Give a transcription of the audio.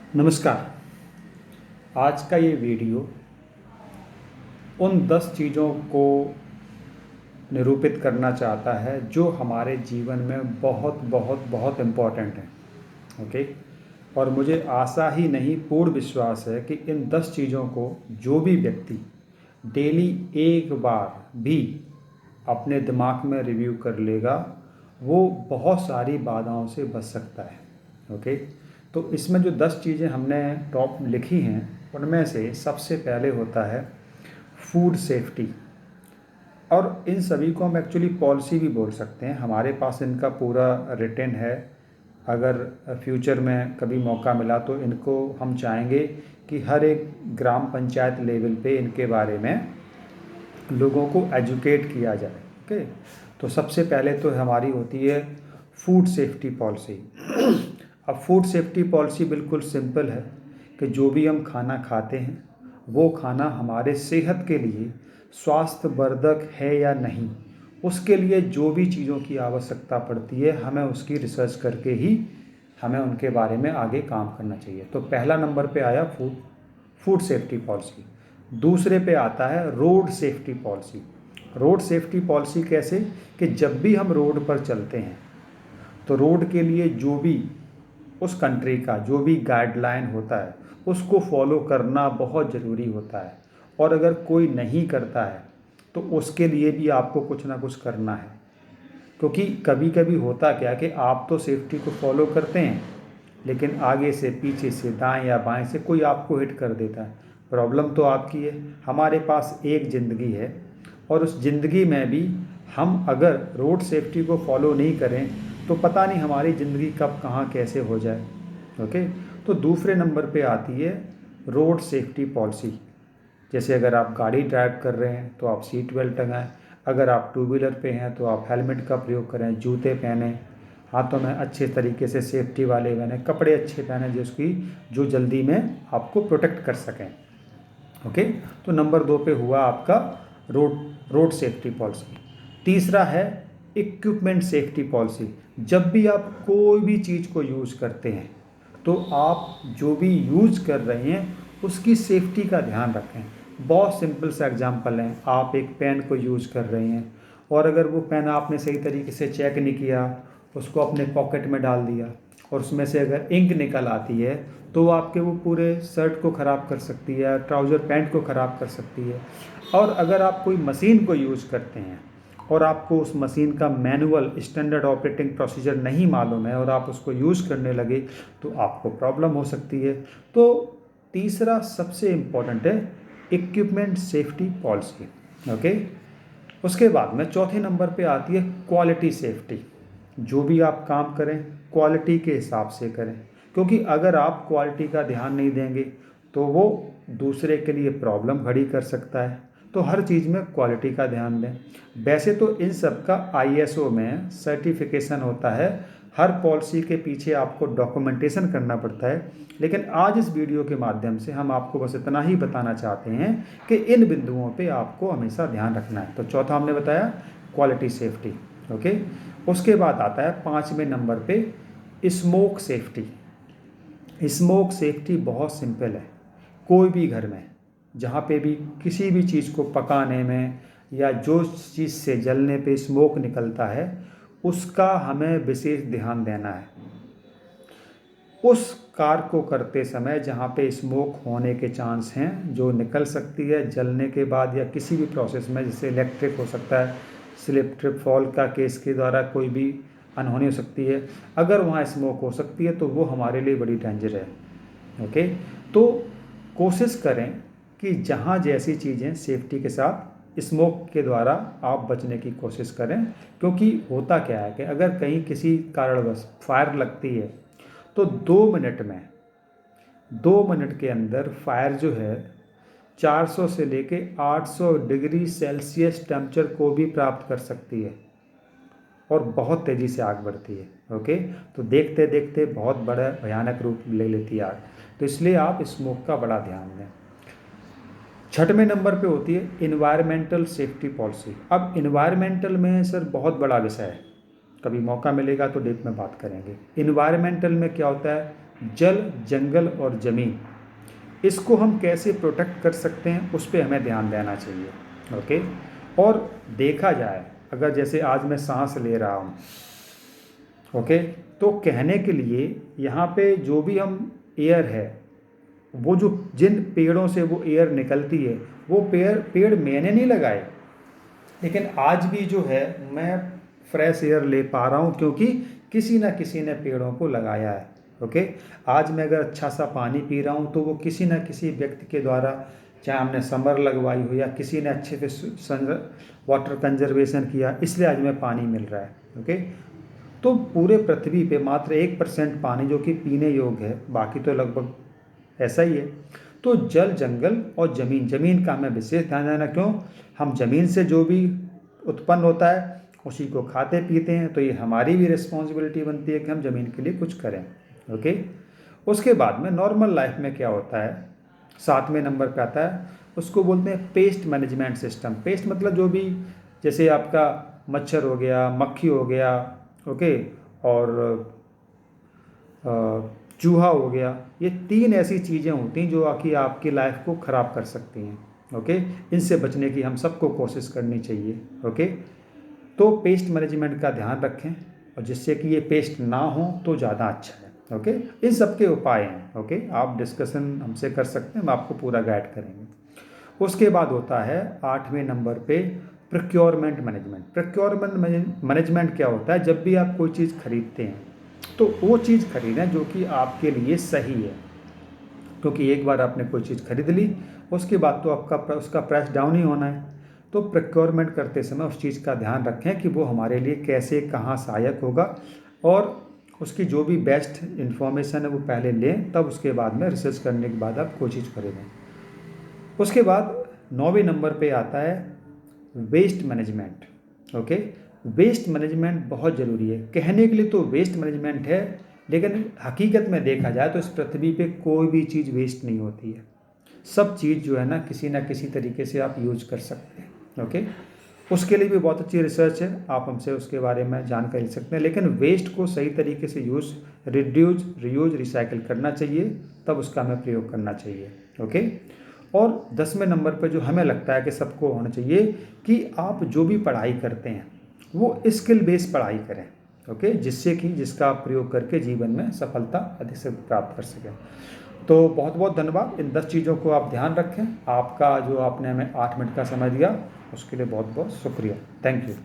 नमस्कार। आज का ये वीडियो उन 10 चीज़ों को निरूपित करना चाहता है जो हमारे जीवन में बहुत बहुत बहुत इम्पॉर्टेंट हैं। ओके। और मुझे आशा ही नहीं पूर्ण विश्वास है कि इन 10 चीज़ों को जो भी व्यक्ति डेली एक बार भी अपने दिमाग में रिव्यू कर लेगा वो बहुत सारी बाधाओं से बच सकता है। ओके। तो इसमें जो 10 चीज़ें हमने टॉप लिखी हैं उनमें से सबसे पहले होता है फूड सेफ्टी। और इन सभी को हम एक्चुअली पॉलिसी भी बोल सकते हैं। हमारे पास इनका पूरा रिटन है। अगर फ्यूचर में कभी मौका मिला तो इनको हम चाहेंगे कि हर एक ग्राम पंचायत लेवल पे इनके बारे में लोगों को एजुकेट किया जाए। ओके। तो सबसे पहले तो हमारी होती है फूड सेफ्टी पॉलिसी। अब फूड सेफ्टी पॉलिसी बिल्कुल सिंपल है कि जो भी हम खाना खाते हैं वो खाना हमारे सेहत के लिए स्वास्थ्यवर्धक है या नहीं, उसके लिए जो भी चीज़ों की आवश्यकता पड़ती है हमें उसकी रिसर्च करके ही हमें उनके बारे में आगे काम करना चाहिए। तो पहला नंबर पे आया फूड सेफ्टी पॉलिसी। दूसरे पे आता है road safety policy. Road safety policy कैसे कि जब भी हम रोड पर चलते हैं तो रोड के लिए जो भी उस कंट्री का जो भी गाइडलाइन होता है उसको फॉलो करना बहुत ज़रूरी होता है। और अगर कोई नहीं करता है तो उसके लिए भी आपको कुछ ना कुछ करना है। क्योंकि कभी कभी होता क्या कि आप तो सेफ्टी को फॉलो करते हैं लेकिन आगे से पीछे से दाएं या बाएं से कोई आपको हिट कर देता है। प्रॉब्लम तो आपकी है। हमारे पास एक ज़िंदगी है और उस ज़िंदगी में भी हम अगर रोड सेफ्टी को फॉलो नहीं करें तो पता नहीं हमारी ज़िंदगी कब कहाँ कैसे हो जाए। ओके। तो दूसरे नंबर पे आती है रोड सेफ्टी पॉलिसी। जैसे अगर आप गाड़ी ड्राइव कर रहे हैं तो आप सीट बेल्ट लगाएं। अगर आप टू व्हीलर पे हैं तो आप हेलमेट का प्रयोग करें, जूते पहने, हाथों में अच्छे तरीके से सेफ्टी वाले पहने, कपड़े अच्छे पहने जिसकी जो जल्दी में आपको प्रोटेक्ट कर सकें। ओके। तो नंबर 2 पे हुआ आपका रोड सेफ्टी पॉलिसी। तीसरा है इक्विपमेंट सेफ्टी पॉलिसी। जब भी आप कोई भी चीज़ को यूज़ करते हैं तो आप जो भी यूज़ कर रहे हैं उसकी सेफ्टी का ध्यान रखें। बहुत सिंपल सा एग्जांपल है, आप एक पेन को यूज़ कर रहे हैं और अगर वो पेन आपने सही तरीके से चेक नहीं किया, उसको अपने पॉकेट में डाल दिया और उसमें से अगर इंक निकल आती है तो वो आपके वो पूरे शर्ट को ख़राब कर सकती है, ट्राउज़र पैंट को ख़राब कर सकती है। और अगर आप कोई मशीन को यूज़ करते हैं और आपको उस मशीन का मैनुअल स्टैंडर्ड ऑपरेटिंग प्रोसीजर नहीं मालूम है और आप उसको यूज़ करने लगे तो आपको प्रॉब्लम हो सकती है। तो तीसरा सबसे इम्पॉर्टेंट है इक्विपमेंट सेफ्टी पॉलिसी। ओके। उसके बाद में चौथे नंबर पे आती है क्वालिटी सेफ्टी। जो भी आप काम करें क्वालिटी के हिसाब से करें, क्योंकि अगर आप क्वालिटी का ध्यान नहीं देंगे तो वो दूसरे के लिए प्रॉब्लम खड़ी कर सकता है। तो हर चीज़ में क्वालिटी का ध्यान दें। वैसे तो इन सब का आईएसओ में सर्टिफिकेशन होता है, हर पॉलिसी के पीछे आपको डॉक्यूमेंटेशन करना पड़ता है, लेकिन आज इस वीडियो के माध्यम से हम आपको बस इतना ही बताना चाहते हैं कि इन बिंदुओं पे आपको हमेशा ध्यान रखना है। तो चौथा हमने बताया क्वालिटी सेफ्टी। ओके। उसके बाद आता है 5वें नंबर पे स्मोक सेफ्टी। स्मोक सेफ्टी बहुत सिंपल है। कोई भी घर में जहाँ पे भी किसी भी चीज़ को पकाने में या जो चीज़ से जलने पे स्मोक निकलता है उसका हमें विशेष ध्यान देना है। उस कार्य को करते समय जहाँ पे स्मोक होने के चांस हैं, जो निकल सकती है जलने के बाद या किसी भी प्रोसेस में, जैसे इलेक्ट्रिक हो सकता है, स्लिप ट्रिप फॉल का केस के द्वारा कोई भी अनहोनी हो सकती है, अगर वहाँ स्मोक हो सकती है तो वो हमारे लिए बड़ी डेंजर है। ओके। तो कोशिश करें कि जहाँ जैसी चीज़ें सेफ्टी के साथ स्मोक के द्वारा आप बचने की कोशिश करें। क्योंकि होता क्या है कि अगर कहीं किसी कारणवश फायर लगती है तो 2 मिनट के अंदर फायर जो है 400 से लेके 800 डिग्री सेल्सियस टेम्परेचर को भी प्राप्त कर सकती है और बहुत तेज़ी से आग बढ़ती है। ओके। तो देखते देखते बहुत बड़ा भयानक रूप ले लेती है आग। तो इसलिए आप स्मोक का बड़ा ध्यान दें। 6वें नंबर पे होती है इन्वायरमेंटल सेफ्टी पॉलिसी। अब इन्वायरमेंटल में सर बहुत बड़ा विषय है, कभी मौका मिलेगा तो डीप में बात करेंगे। इन्वायरमेंटल में क्या होता है, जल, जंगल और ज़मीन, इसको हम कैसे प्रोटेक्ट कर सकते हैं उस पे हमें ध्यान देना चाहिए। ओके। और देखा जाए, अगर जैसे आज मैं सांस ले रहा हूँ, ओके, तो कहने के लिए यहाँ पे जो भी हम एयर है, वो जो जिन पेड़ों से वो एयर निकलती है, वो पेड़ पेड़ मैंने नहीं लगाए, लेकिन आज भी जो है मैं फ्रेश एयर ले पा रहा हूँ क्योंकि किसी ना किसी ने पेड़ों को लगाया है। ओके। आज मैं अगर अच्छा सा पानी पी रहा हूँ तो वो किसी ना किसी व्यक्ति के द्वारा, चाहे हमने समर लगवाई हो या किसी ने अच्छे से वाटर कंजर्वेशन किया, इसलिए आज मैं पानी मिल रहा है। ओके। तो पूरे पृथ्वी पे मात्र 1% पानी जो कि पीने योग्य है, बाकी तो लगभग ऐसा ही है। तो जल, जंगल और ज़मीन, ज़मीन का हमें विशेष ध्यान देना। क्यों? हम ज़मीन से जो भी उत्पन्न होता है उसी को खाते पीते हैं, तो ये हमारी भी रिस्पॉन्सिबिलिटी बनती है कि हम ज़मीन के लिए कुछ करें। ओके। उसके बाद में नॉर्मल लाइफ में क्या होता है, 7वें नंबर पे आता है, उसको बोलते हैं पेस्ट मैनेजमेंट सिस्टम। पेस्ट मतलब जो भी, जैसे आपका मच्छर हो गया, मक्खी हो गया, ओके, और चूहा हो गया, ये 3 ऐसी चीज़ें होती हैं जो कि आपकी लाइफ को ख़राब कर सकती हैं। ओके। इनसे बचने की हम सबको कोशिश करनी चाहिए। ओके। तो पेस्ट मैनेजमेंट का ध्यान रखें, और जिससे कि ये पेस्ट ना हो तो ज़्यादा अच्छा है। ओके। इन सब के उपाय हैं। ओके। आप डिस्कशन हमसे कर सकते हैं, हम आपको पूरा गाइड करेंगे। उसके बाद होता है 8वें नंबर पे प्रोक्योरमेंट मैनेजमेंट। प्रोक्योरमेंट मैनेजमेंट क्या होता है? जब भी आप कोई चीज़ खरीदते हैं तो वो चीज़ खरीदें जो कि आपके लिए सही है, क्योंकि एक बार आपने कोई चीज़ खरीद ली, उसके बाद तो आपका उसका प्राइस डाउन ही होना है। तो प्रोक्योरमेंट करते समय उस चीज़ का ध्यान रखें कि वो हमारे लिए कैसे, कहाँ सहायक होगा, और उसकी जो भी बेस्ट इन्फॉर्मेशन है वो पहले लें, तब उसके बाद में रिसर्च करने के बाद आप कोई चीज़ खरीदें। उसके बाद 9वें नंबर पे आता है waste management. Okay. Waste management बहुत ज़रूरी है। कहने के लिए तो वेस्ट मैनेजमेंट है, लेकिन हकीकत में देखा जाए तो इस पृथ्वी पे कोई भी चीज़ वेस्ट नहीं होती है। सब चीज़ जो है ना किसी तरीके से आप यूज कर सकते हैं। ओके। उसके लिए भी बहुत अच्छी रिसर्च है, आप हमसे उसके बारे में जानकारी ले सकते हैं। लेकिन वेस्ट को सही तरीके से यूज़, रिड्यूज, रीयूज, रिसाइकिल करना चाहिए, तब उसका हमें प्रयोग करना चाहिए। ओके। और 10वें नंबर पर जो हमें लगता है कि सबको होना चाहिए, कि आप जो भी पढ़ाई करते हैं वो स्किल बेस्ड पढ़ाई करें। ओके। जिससे कि जिसका आप प्रयोग करके जीवन में सफलता अधिक से प्राप्त कर सकें। तो बहुत बहुत धन्यवाद। इन 10 चीज़ों को आप ध्यान रखें। आपका जो आपने हमें 8 मिनट का समय दिया, उसके लिए बहुत बहुत शुक्रिया। Thank you.